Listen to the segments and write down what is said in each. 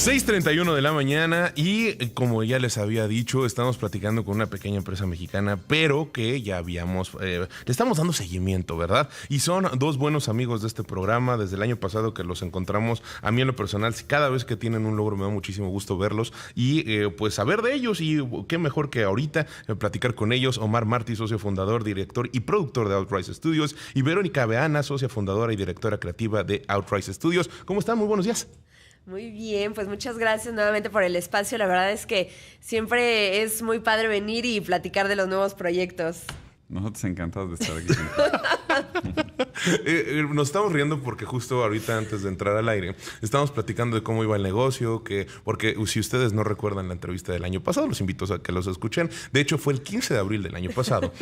6:31 de la mañana y como ya les había dicho, estamos platicando con una pequeña empresa mexicana, pero que ya habíamos, le estamos dando seguimiento, ¿verdad? Y son dos buenos amigos de este programa desde el año pasado que los encontramos. A mí en lo personal, cada vez que tienen un logro me da muchísimo gusto verlos y pues saber de ellos, y qué mejor que ahorita platicar con ellos. Omar Martí, socio fundador, director y productor de Outrise Studios, y Verónica Beana, socia fundadora y directora creativa de Outrise Studios. ¿Cómo están? Muy buenos días. Muy bien, pues muchas gracias nuevamente por el espacio. La verdad es que siempre es muy padre venir y platicar de los nuevos proyectos. Nosotros encantados de estar aquí. Nos estamos riendo porque justo ahorita antes de entrar al aire estamos platicando de cómo iba el negocio, porque si ustedes no recuerdan la entrevista del año pasado, los invito a que los escuchen. De hecho, fue el 15 de abril del año pasado.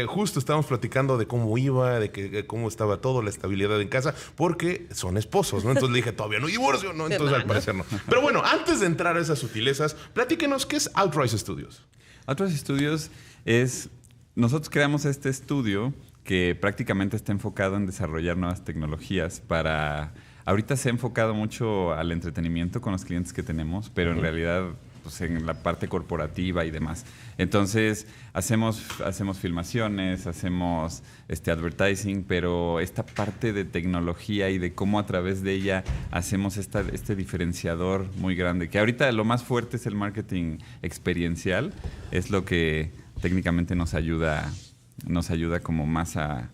Justo estábamos platicando de cómo iba, de cómo estaba todo, la estabilidad en casa, porque son esposos, ¿no? Entonces le dije, todavía no hay divorcio, ¿no? Entonces al parecer no. Pero bueno, antes de entrar a esas sutilezas, platíquenos qué es Outrise Studios. Outrise Studios es... Nosotros creamos este estudio que prácticamente está enfocado en desarrollar nuevas tecnologías para... Ahorita se ha enfocado mucho al entretenimiento con los clientes que tenemos, pero en realidad pues, en la parte corporativa y demás. Entonces, hacemos filmaciones, hacemos advertising, pero esta parte de tecnología y de cómo a través de ella hacemos este diferenciador muy grande, que ahorita lo más fuerte es el marketing experiencial, es lo que técnicamente nos ayuda como más a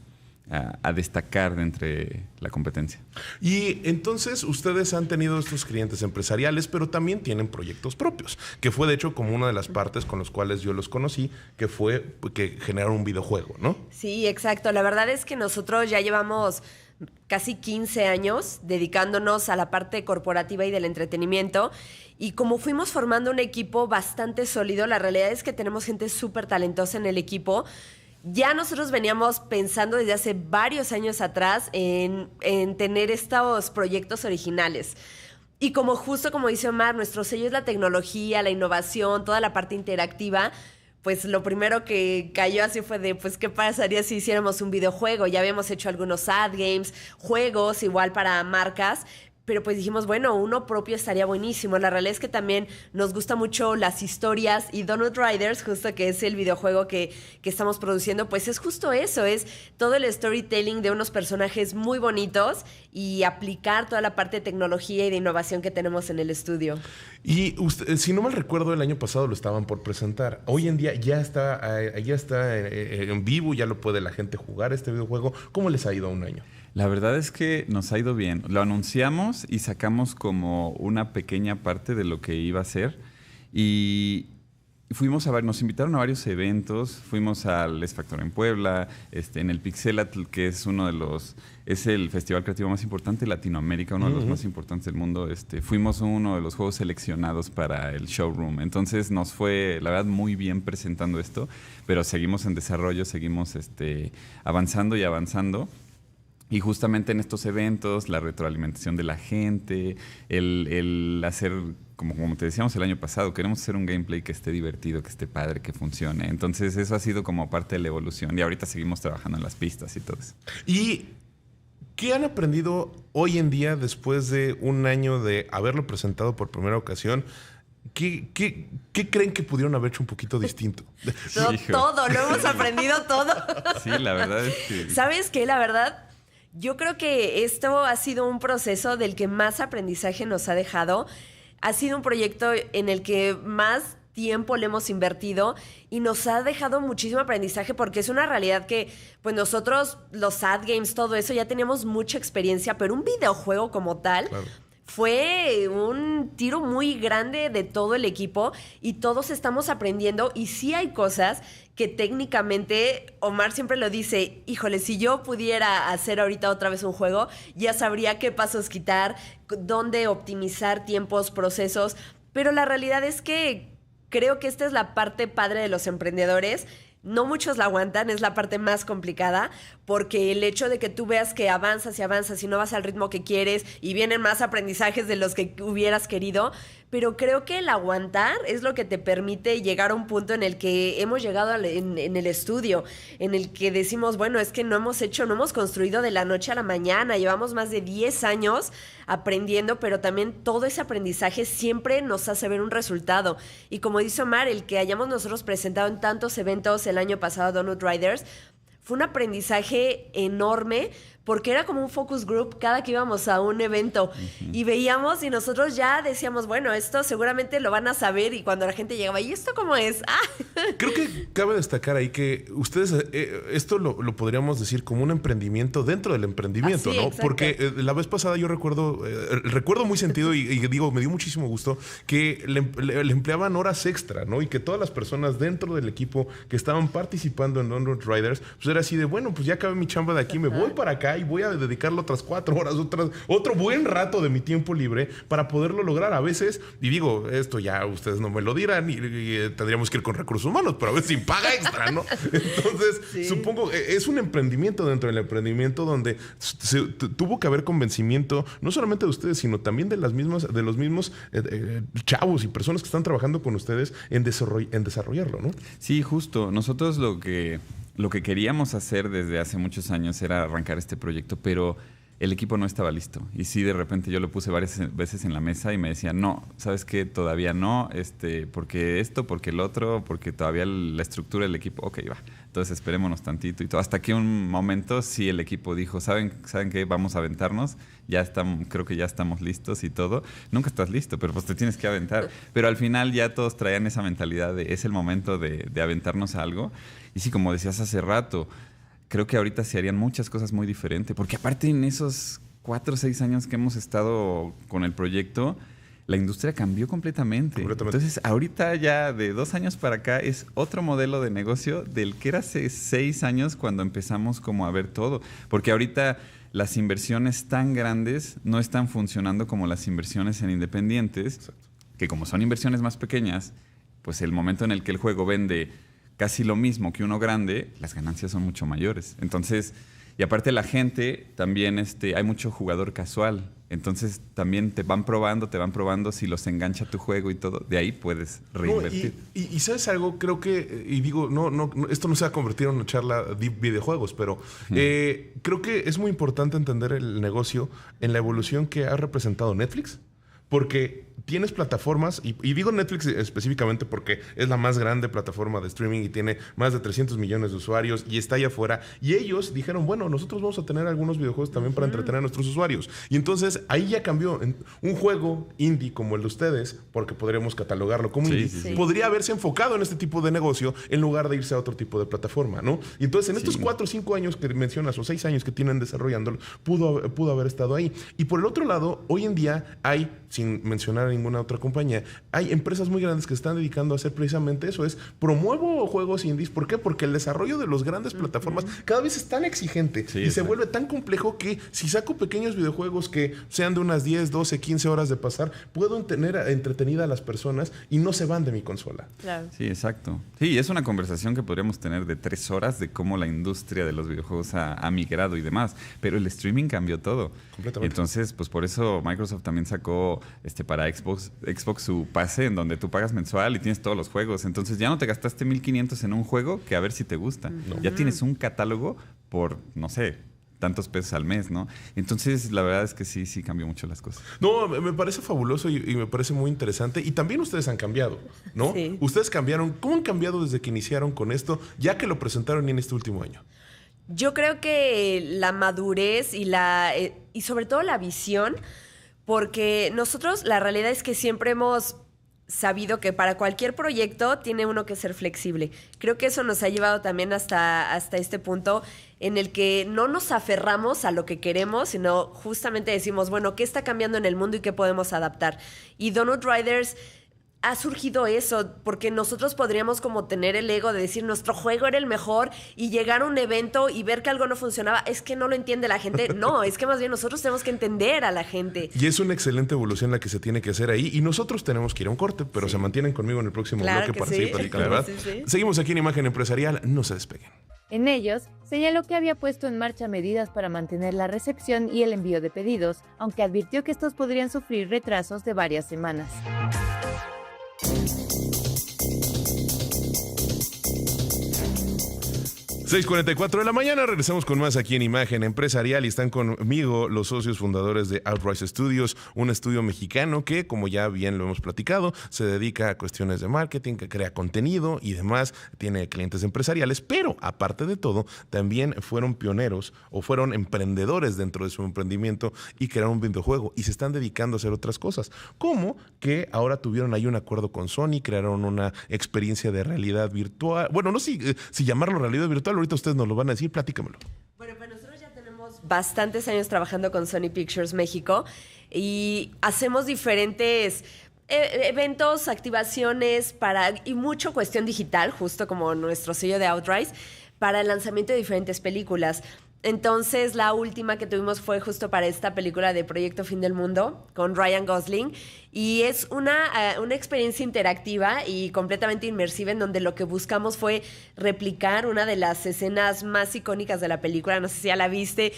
destacar de entre la competencia. Y entonces ustedes han tenido estos clientes empresariales, pero también tienen proyectos propios, que fue de hecho como una de las partes con las cuales yo los conocí, que fue que generaron un videojuego, ¿no? Sí, exacto. La verdad es que nosotros ya llevamos casi 15 años dedicándonos a la parte corporativa y del entretenimiento. Y como fuimos formando un equipo bastante sólido, la realidad es que tenemos gente súper talentosa en el equipo. Ya nosotros veníamos pensando desde hace varios años atrás en tener estos proyectos originales. Y justo como dice Omar, nuestro sello es la tecnología, la innovación, toda la parte interactiva. Pues lo primero que cayó así fue de, pues, ¿qué pasaría si hiciéramos un videojuego? Ya habíamos hecho algunos ad games, juegos igual para marcas, pero pues dijimos, bueno, uno propio estaría buenísimo. La realidad es que también nos gusta mucho las historias, y Donut Riders, justo que es el videojuego que estamos produciendo, pues es justo eso, es todo el storytelling de unos personajes muy bonitos y aplicar toda la parte de tecnología y de innovación que tenemos en el estudio. Y usted, si no mal recuerdo, el año pasado lo estaban por presentar. Hoy en día ya está en vivo, ya lo puede la gente jugar este videojuego. ¿Cómo les ha ido a un año? La verdad es que nos ha ido bien. Lo anunciamos y sacamos como una pequeña parte de lo que iba a ser. Y fuimos nos invitaron a varios eventos. Fuimos al X Factor en Puebla, en el Pixelatl, que es es el festival creativo más importante de Latinoamérica, uno de los más importantes del mundo. Fuimos uno de los juegos seleccionados para el showroom. Entonces nos fue, la verdad, muy bien presentando esto, pero seguimos en desarrollo, seguimos avanzando y avanzando. Y justamente en estos eventos, la retroalimentación de la gente, el hacer, como te decíamos el año pasado, queremos hacer un gameplay que esté divertido, que esté padre, que funcione. Entonces eso ha sido como parte de la evolución y ahorita seguimos trabajando en las pistas y todo eso. ¿Y qué han aprendido hoy en día después de un año de haberlo presentado por primera ocasión? ¿Qué creen que pudieron haber hecho un poquito distinto? Todo, lo hemos aprendido todo. Sí, la verdad es que... ¿Sabes qué? La verdad... Yo creo que esto ha sido un proceso del que más aprendizaje nos ha dejado. Ha sido un proyecto en el que más tiempo le hemos invertido y nos ha dejado muchísimo aprendizaje, porque es una realidad que pues nosotros, los ad games, todo eso, ya teníamos mucha experiencia, pero un videojuego como tal... Claro. Fue un tiro muy grande de todo el equipo y todos estamos aprendiendo, y sí hay cosas que técnicamente, Omar siempre lo dice, híjole, si yo pudiera hacer ahorita otra vez un juego, ya sabría qué pasos quitar, dónde optimizar tiempos, procesos, pero la realidad es que creo que esta es la parte padre de los emprendedores, No muchos la aguantan, es la parte más complicada, porque el hecho de que tú veas que avanzas y avanzas y no vas al ritmo que quieres y vienen más aprendizajes de los que hubieras querido, pero creo que el aguantar es lo que te permite llegar a un punto en el que hemos llegado en el estudio, en el que decimos, bueno, es que no hemos construido de la noche a la mañana, llevamos más de 10 años aprendiendo, pero también todo ese aprendizaje siempre nos hace ver un resultado. Y como dice Omar, el que hayamos nosotros presentado en tantos eventos el año pasado Donut Riders, fue un aprendizaje enorme porque era como un focus group cada que íbamos a un evento y veíamos y nosotros ya decíamos, bueno, esto seguramente lo van a saber, y cuando la gente llegaba, ¿y esto cómo es? Creo que cabe destacar ahí que ustedes, esto lo podríamos decir como un emprendimiento dentro del emprendimiento, Sí, ¿no? exacto. Porque la vez pasada yo recuerdo muy sentido y digo, me dio muchísimo gusto que le empleaban horas extra, ¿no? Y que todas las personas dentro del equipo que estaban participando en Donut Riders, pues era así de, bueno, pues ya acabé mi chamba de aquí, me voy para acá y voy a dedicarle otras 4 horas, otro buen rato de mi tiempo libre para poderlo lograr. A veces, y digo, esto ya ustedes no me lo dirán y tendríamos que ir con recursos humanos, pero a veces sin paga extra, ¿no? Entonces, supongo, es un emprendimiento dentro del emprendimiento donde tuvo que haber convencimiento, no solamente de ustedes, sino también de los mismos chavos y personas que están trabajando con ustedes en desarrollarlo, ¿no? Sí, justo. Nosotros lo que queríamos hacer desde hace muchos años era arrancar este proyecto, pero el equipo no estaba listo. Y sí, de repente yo lo puse varias veces en la mesa y me decían, no, ¿sabes qué? Todavía no, porque esto, porque el otro, porque todavía la estructura del equipo, ok, va. Entonces esperémonos tantito y todo. Hasta que un momento sí el equipo dijo, ¿saben qué? Vamos a aventarnos. Creo que ya estamos listos y todo. Nunca estás listo, pero pues te tienes que aventar. Pero al final ya todos traían esa mentalidad de es el momento de aventarnos a algo. Y sí, como decías hace rato, creo que ahorita se harían muchas cosas muy diferentes. Porque aparte en esos 4 o 6 años que hemos estado con el proyecto, la industria cambió completamente. Entonces, ahorita ya de 2 años para acá es otro modelo de negocio del que era hace 6 años cuando empezamos como a ver todo. Porque ahorita las inversiones tan grandes no están funcionando como las inversiones en independientes. Exacto. Que como son inversiones más pequeñas, pues el momento en el que el juego vende casi lo mismo que uno grande, las ganancias son mucho mayores. Entonces, y aparte la gente también, hay mucho jugador casual. Entonces también te van probando si los engancha tu juego y todo. De ahí puedes reinvertir. No, y ¿sabes algo? Creo que, y digo, no, esto no se va a convertir en una charla de videojuegos, pero creo que es muy importante entender el negocio en la evolución que ha representado Netflix. Porque tienes plataformas, y digo Netflix específicamente porque es la más grande plataforma de streaming y tiene más de 300 millones de usuarios y está allá afuera. Y ellos dijeron, bueno, nosotros vamos a tener algunos videojuegos también para entretener a nuestros usuarios. Y entonces ahí ya cambió. Un juego indie como el de ustedes, porque podríamos catalogarlo como indie, podría haberse enfocado en este tipo de negocio en lugar de irse a otro tipo de plataforma, ¿no? Y entonces en estos 4 o 5 años que mencionas, o 6 años que tienen desarrollándolo, pudo haber estado ahí. Y por el otro lado, hoy en día hay, sin mencionar a ninguna otra compañía, hay empresas muy grandes que están dedicando a hacer precisamente eso, es promuevo juegos indies. ¿Por qué? Porque el desarrollo de las grandes plataformas cada vez es tan exigente y se vuelve tan complejo que si saco pequeños videojuegos que sean de unas 10, 12, 15 horas de pasar, puedo tener entretenida a las personas y no se van de mi consola. Claro. Sí, exacto. Sí, es una conversación que podríamos tener de 3 horas de cómo la industria de los videojuegos ha migrado y demás, pero el streaming cambió todo. Completamente. Entonces, pues por eso Microsoft también sacó para Xbox su pase en donde tú pagas mensual y tienes todos los juegos. Entonces ya no te gastaste 1,500 en un juego que a ver si te gusta. Ya tienes un catálogo por, no sé, tantos pesos al mes, ¿no? Entonces, la verdad es que sí cambió mucho las cosas. No, me parece fabuloso y me parece muy interesante. Y también ustedes han cambiado, ¿no? Sí. Ustedes cambiaron. ¿Cómo han cambiado desde que iniciaron con esto, ya que lo presentaron en este último año? Yo creo que la madurez y sobre todo la visión, porque nosotros la realidad es que siempre hemos sabido que para cualquier proyecto tiene uno que ser flexible. Creo que eso nos ha llevado también hasta este punto en el que no nos aferramos a lo que queremos, sino justamente decimos, bueno, ¿qué está cambiando en el mundo y qué podemos adaptar? Y Donut Riders ha surgido eso, porque nosotros podríamos como tener el ego de decir nuestro juego era el mejor y llegar a un evento y ver que algo no funcionaba, es que no lo entiende la gente. No, es que más bien nosotros tenemos que entender a la gente. Y es una excelente evolución la que se tiene que hacer ahí y nosotros tenemos que ir a un corte, pero se mantienen conmigo en el próximo bloque para seguir platicando, ¿verdad? Sí. Seguimos aquí en Imagen Empresarial, no se despeguen. En ellos, señaló que había puesto en marcha medidas para mantener la recepción y el envío de pedidos, aunque advirtió que estos podrían sufrir retrasos de varias semanas. 6:44 de la mañana, regresamos con más aquí en Imagen Empresarial y están conmigo los socios fundadores de Outrise Studios, un estudio mexicano que, como ya bien lo hemos platicado, se dedica a cuestiones de marketing, que crea contenido y demás, tiene clientes empresariales, pero aparte de todo, también fueron pioneros o fueron emprendedores dentro de su emprendimiento y crearon un videojuego y se están dedicando a hacer otras cosas, como que ahora tuvieron ahí un acuerdo con Sony, crearon una experiencia de realidad virtual, bueno, no sé si llamarlo realidad virtual, ahorita ustedes nos lo van a decir, platícamelo. Bueno, pues nosotros ya tenemos bastantes años trabajando con Sony Pictures México y hacemos diferentes eventos, activaciones y mucho cuestión digital, justo como nuestro sello de Outrise, para el lanzamiento de diferentes películas. Entonces, la última que tuvimos fue justo para esta película de Proyecto Fin del Mundo con Ryan Gosling y es una experiencia interactiva y completamente inmersiva en donde lo que buscamos fue replicar una de las escenas más icónicas de la película. No sé si ya la viste.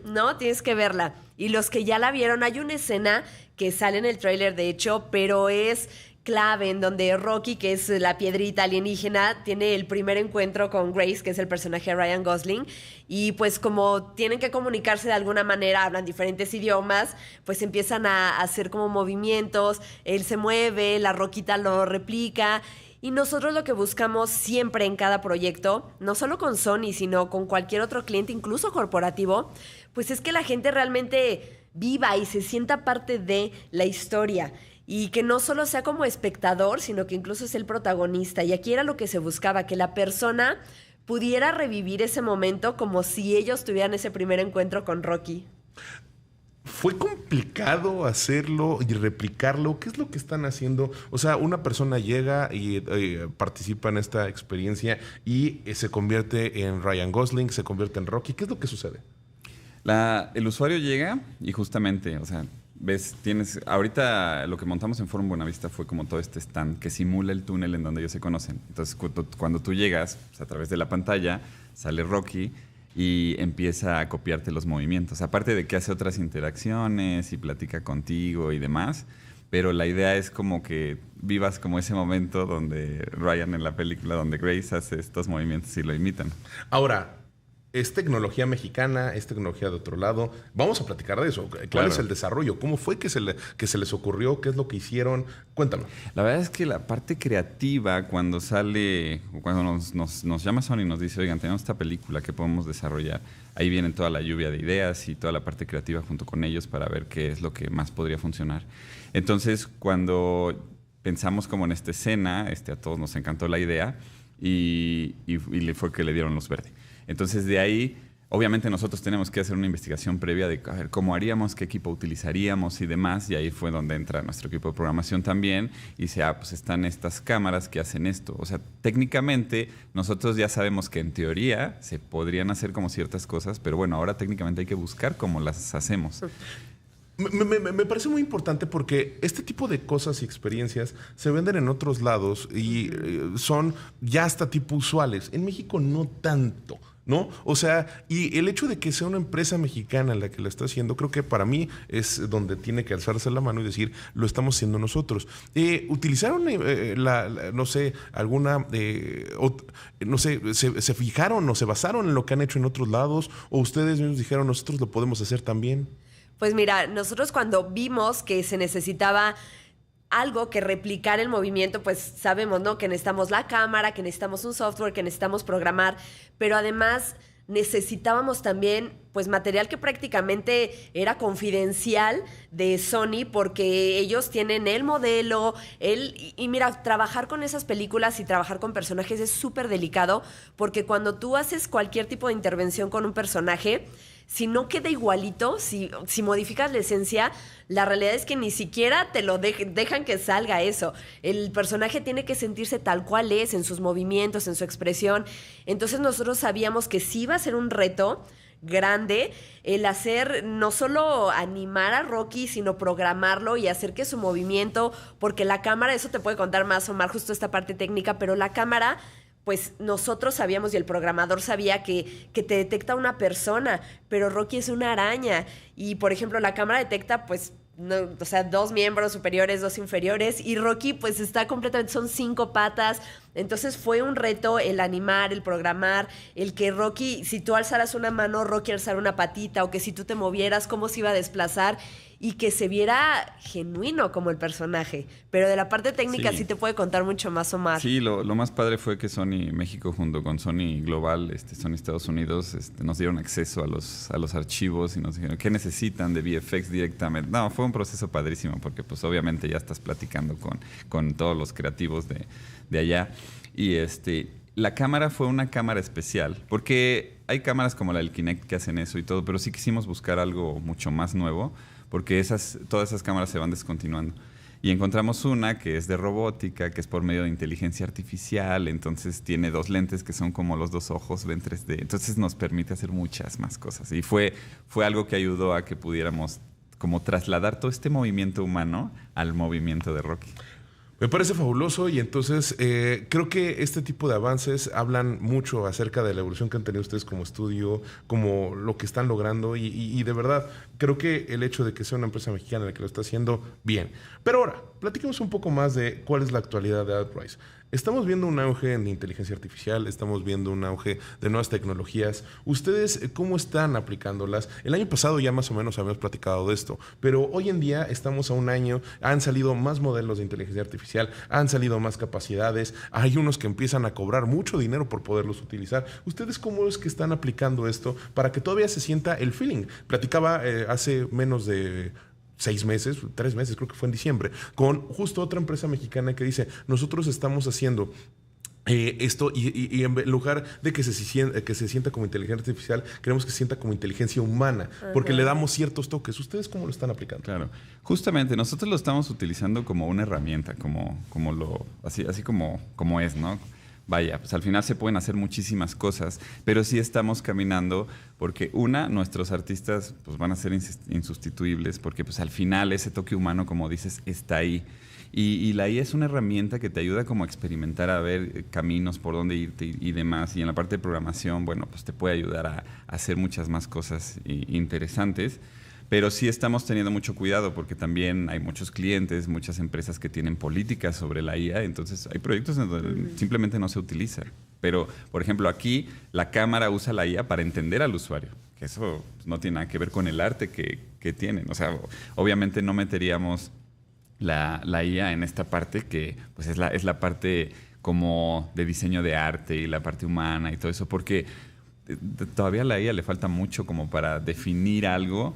No, tienes que verla. Y los que ya la vieron, hay una escena que sale en el tráiler, de hecho, pero es clave en donde Rocky, que es la piedrita alienígena, tiene el primer encuentro con Grace, que es el personaje de Ryan Gosling, y pues como tienen que comunicarse de alguna manera, hablan diferentes idiomas, pues empiezan a hacer como movimientos, él se mueve, la Roquita lo replica, y nosotros lo que buscamos siempre en cada proyecto, no solo con Sony, sino con cualquier otro cliente, incluso corporativo, pues es que la gente realmente viva y se sienta parte de la historia. Y que no solo sea como espectador, sino que incluso es el protagonista. Y aquí era lo que se buscaba, que la persona pudiera revivir ese momento como si ellos tuvieran ese primer encuentro con Rocky. ¿Fue complicado hacerlo y replicarlo? ¿Qué es lo que están haciendo? O sea, una persona llega y participa en esta experiencia y se convierte en Ryan Gosling, se convierte en Rocky. ¿Qué es lo que sucede? El usuario llega y justamente, o sea, ahorita lo que montamos en Forum Buenavista fue como todo este stand que simula el túnel en donde ellos se conocen. Entonces, cuando tú llegas, pues, a través de la pantalla, sale Rocky y empieza a copiarte los movimientos. Aparte de que hace otras interacciones y platica contigo y demás, pero la idea es como que vivas como ese momento donde Ryan en la película, donde Grace hace estos movimientos y lo imitan. Ahora, ¿es tecnología mexicana? ¿Es tecnología de otro lado? Vamos a platicar de eso. ¿Cuál es el desarrollo? ¿Cómo fue que se les ocurrió? ¿Qué es lo que hicieron? Cuéntame. La verdad es que la parte creativa, cuando nos llama Sony y nos dice, oigan, tenemos esta película que podemos desarrollar, ahí viene toda la lluvia de ideas y toda la parte creativa junto con ellos para ver qué es lo que más podría funcionar. Entonces, cuando pensamos como en esta escena, a todos nos encantó la idea y fue que le dieron luz verde. Entonces, de ahí, obviamente nosotros tenemos que hacer una investigación previa de a ver cómo haríamos, qué equipo utilizaríamos y demás. Y ahí fue donde entra nuestro equipo de programación también. Y dice, pues están estas cámaras que hacen esto. O sea, técnicamente nosotros ya sabemos que en teoría se podrían hacer como ciertas cosas, pero bueno, ahora técnicamente hay que buscar cómo las hacemos. Me parece muy importante porque este tipo de cosas y experiencias se venden en otros lados y son ya hasta tipo usuales. En México no tanto, ¿no? O sea, y el hecho de que sea una empresa mexicana la que la está haciendo, creo que para mí es donde tiene que alzarse la mano y decir, lo estamos haciendo nosotros. ¿Utilizaron, no sé, alguna, no sé, se fijaron o se basaron en lo que han hecho en otros lados o ustedes mismos dijeron, nosotros lo podemos hacer también? Pues mira, nosotros cuando vimos que se necesitaba algo que replicar el movimiento, pues sabemos, ¿no? Que necesitamos la cámara, que necesitamos un software, que necesitamos programar, pero además necesitábamos también pues material que prácticamente era confidencial de Sony porque ellos tienen el modelo, y mira, trabajar con esas películas y trabajar con personajes es súper delicado porque cuando tú haces cualquier tipo de intervención con un personaje, si no queda igualito, si modificas la esencia, la realidad es que ni siquiera te lo dejan que salga eso. El personaje tiene que sentirse tal cual es, en sus movimientos, en su expresión. Entonces nosotros sabíamos que sí iba a ser un reto grande el hacer, no solo animar a Rocky, sino programarlo y hacer que su movimiento, porque la cámara, eso te puede contar más Omar, justo esta parte técnica, pero la cámara, pues nosotros sabíamos y el programador sabía que te detecta una persona, pero Rocky es una araña y, por ejemplo, la cámara detecta, pues, no, o sea, 2 miembros superiores, 2 inferiores, y Rocky pues está completamente, son 5 patas. Entonces fue un reto el animar, el programar, el que Rocky, si tú alzaras una mano, Rocky alzara una patita, o que si tú te movieras, cómo se iba a desplazar, y que se viera genuino como el personaje. Pero de la parte técnica sí te puede contar mucho más, Omar. Sí, lo más padre fue que Sony México junto con Sony Global, Sony Estados Unidos, nos dieron acceso a los archivos y nos dijeron qué necesitan de VFX directamente. No, fue un proceso padrísimo porque pues obviamente ya estás platicando con todos los creativos de allá. Y la cámara fue una cámara especial porque hay cámaras como la del Kinect que hacen eso y todo, pero sí quisimos buscar algo mucho más nuevo porque todas esas cámaras se van descontinuando. Y encontramos una que es de robótica, que es por medio de inteligencia artificial, entonces tiene 2 lentes que son como los 2 ojos en 3D, entonces nos permite hacer muchas más cosas. Y fue algo que ayudó a que pudiéramos como trasladar todo este movimiento humano al movimiento de Rocky. Me parece fabuloso y entonces creo que este tipo de avances hablan mucho acerca de la evolución que han tenido ustedes como estudio, como lo que están logrando y de verdad creo que el hecho de que sea una empresa mexicana la que lo está haciendo bien. Pero ahora, platiquemos un poco más de cuál es la actualidad de Outrise. Estamos viendo un auge en inteligencia artificial, estamos viendo un auge de nuevas tecnologías. ¿Ustedes cómo están aplicándolas? El año pasado ya más o menos habíamos platicado de esto, pero hoy en día estamos a un año, han salido más modelos de inteligencia artificial, han salido más capacidades, hay unos que empiezan a cobrar mucho dinero por poderlos utilizar. ¿Ustedes cómo es que están aplicando esto para que todavía se sienta el feeling? Platicaba hace menos de 6 meses, 3 meses, creo que fue en diciembre, con justo otra empresa mexicana que dice, nosotros estamos haciendo esto y en lugar de que se sienta como inteligencia artificial, queremos que se sienta como inteligencia humana, porque le damos ciertos toques. ¿Ustedes cómo lo están aplicando? Claro, justamente nosotros lo estamos utilizando como una herramienta, así como es, ¿no? Vaya, pues al final se pueden hacer muchísimas cosas, pero sí estamos caminando porque nuestros artistas pues van a ser insustituibles porque pues al final ese toque humano, como dices, está ahí. Y la IA es una herramienta que te ayuda como a experimentar, a ver caminos por dónde irte y demás. Y en la parte de programación, bueno, pues te puede ayudar a hacer muchas más cosas interesantes. Pero sí estamos teniendo mucho cuidado porque también hay muchos clientes, muchas empresas que tienen políticas sobre la IA, entonces hay proyectos en donde simplemente no se utiliza. Pero, por ejemplo, aquí la cámara usa la IA para entender al usuario, que eso no tiene nada que ver con el arte que tienen. O sea, obviamente no meteríamos la IA en esta parte que pues es la parte como de diseño de arte y la parte humana y todo eso, porque todavía a la IA le falta mucho como para definir algo.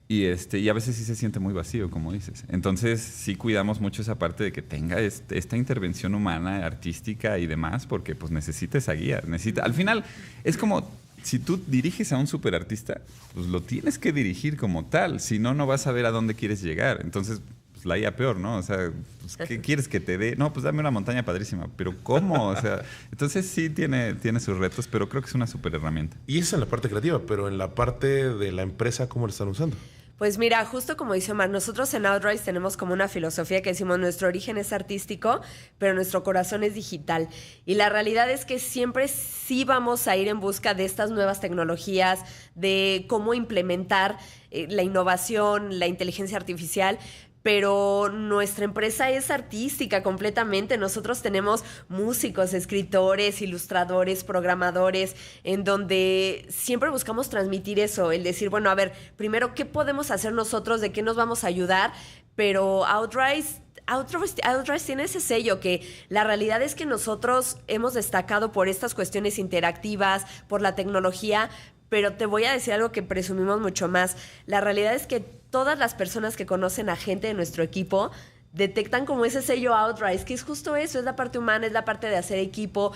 Y a veces sí se siente muy vacío, como dices. Entonces sí cuidamos mucho esa parte de que tenga esta intervención humana, artística y demás, porque pues necesita esa guía. Al final es como si tú diriges a un superartista, pues lo tienes que dirigir como tal. Si no, no vas a ver a dónde quieres llegar. Entonces pues la IA peor, ¿no? O sea, pues, ¿qué quieres que te dé? No, pues dame una montaña padrísima. ¿Pero cómo? O sea, entonces sí tiene sus retos, pero creo que es una súper herramienta. Y esa es en la parte creativa, pero en la parte de la empresa, ¿cómo lo están usando? Pues mira, justo como dice Omar, nosotros en Outrise tenemos como una filosofía que decimos nuestro origen es artístico, pero nuestro corazón es digital. Y la realidad es que siempre sí vamos a ir en busca de estas nuevas tecnologías, de cómo implementar la innovación, la inteligencia artificial, pero nuestra empresa es artística completamente. Nosotros tenemos músicos, escritores, ilustradores, programadores, en donde siempre buscamos transmitir eso, el decir, bueno, a ver, primero, ¿qué podemos hacer nosotros? ¿De qué nos vamos a ayudar? Pero Outrise tiene ese sello que la realidad es que nosotros hemos destacado por estas cuestiones interactivas, por la tecnología, pero te voy a decir algo que presumimos mucho más. La realidad es que todas las personas que conocen a gente de nuestro equipo detectan como ese sello Outrise, que es justo eso, es la parte humana, es la parte de hacer equipo,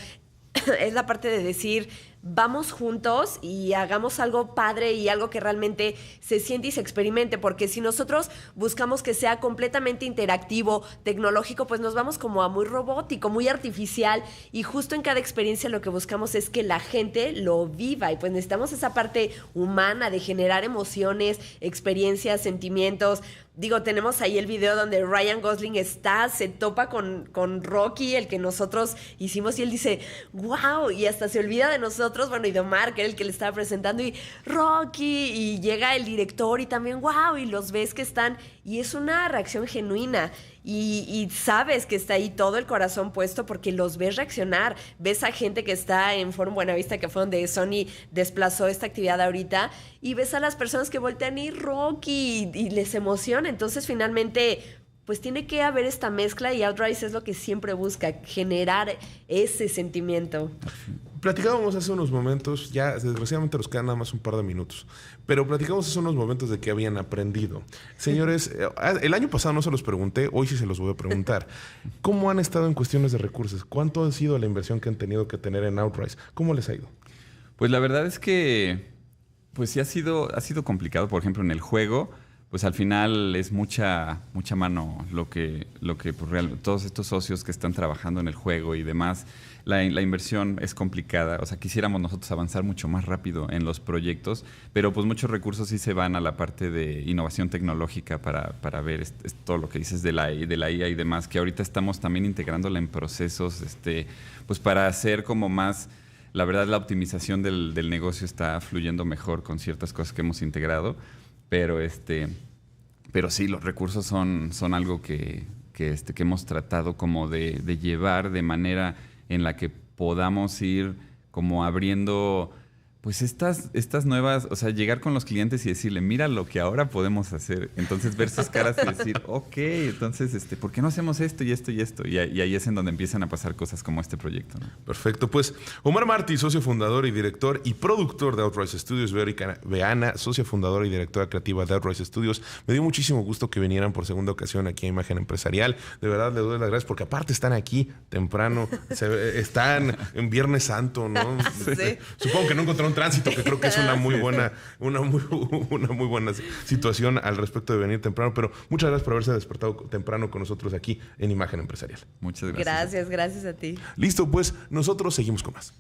es la parte de decir, vamos juntos y hagamos algo padre y algo que realmente se siente y se experimente, porque si nosotros buscamos que sea completamente interactivo, tecnológico, pues nos vamos como a muy robótico, muy artificial, y justo en cada experiencia lo que buscamos es que la gente lo viva, y pues necesitamos esa parte humana de generar emociones, experiencias, sentimientos. Digo, tenemos ahí el video donde Ryan Gosling se topa con Rocky, el que nosotros hicimos, y él dice, wow, y hasta se olvida de nosotros, bueno, y de Omar, que era el que le estaba presentando, y Rocky, y llega el director, y también, wow, y los ves que están, y es una reacción genuina, y sabes que está ahí todo el corazón puesto porque los ves reaccionar, ves a gente que está en Forum Buenavista, que fue donde Sony desplazó esta actividad ahorita, y ves a las personas que voltean y Rocky, y les emociona. Entonces, finalmente, pues tiene que haber esta mezcla, y Outrise es lo que siempre busca, generar ese sentimiento. Platicábamos hace unos momentos, ya desgraciadamente nos quedan nada más un par de minutos, pero platicábamos hace unos momentos de que habían aprendido. Señores, el año pasado no se los pregunté, hoy sí se los voy a preguntar. ¿Cómo han estado en cuestiones de recursos? ¿Cuánto ha sido la inversión que han tenido que tener en Outrise? ¿Cómo les ha ido? Pues la verdad es que pues sí ha sido complicado. Por ejemplo, en el juego, pues al final es mucha mano lo que pues, todos estos socios que están trabajando en el juego y demás, la inversión es complicada. O sea, quisiéramos nosotros avanzar mucho más rápido en los proyectos, pero pues muchos recursos sí se van a la parte de innovación tecnológica para ver todo lo que dices de la IA y demás, que ahorita estamos también integrándola en procesos, pues para hacer como más. La verdad, la optimización del negocio está fluyendo mejor con ciertas cosas que hemos integrado, pero sí, los recursos son algo que hemos tratado como de llevar de manera en la que podamos ir como abriendo pues estas nuevas, o sea, llegar con los clientes y decirle, mira lo que ahora podemos hacer. Entonces ver sus caras y decir, ok, entonces, ¿por qué no hacemos esto y esto y esto? Y ahí es en donde empiezan a pasar cosas como este proyecto, ¿no? Perfecto. Pues Omar Martí, socio fundador y director y productor de Outrise Studios. Verónica Beana, socia fundadora y directora creativa de Outrise Studios. Me dio muchísimo gusto que vinieran por segunda ocasión aquí a Imagen Empresarial. De verdad, les doy las gracias porque aparte están aquí temprano. Están en Viernes Santo, ¿no? Sí. Supongo que no encontraron tránsito, que creo que es una muy buena situación al respecto de venir temprano, pero muchas gracias por haberse despertado temprano con nosotros aquí en Imagen Empresarial. Muchas gracias. Gracias a ti. Listo, pues nosotros seguimos con más.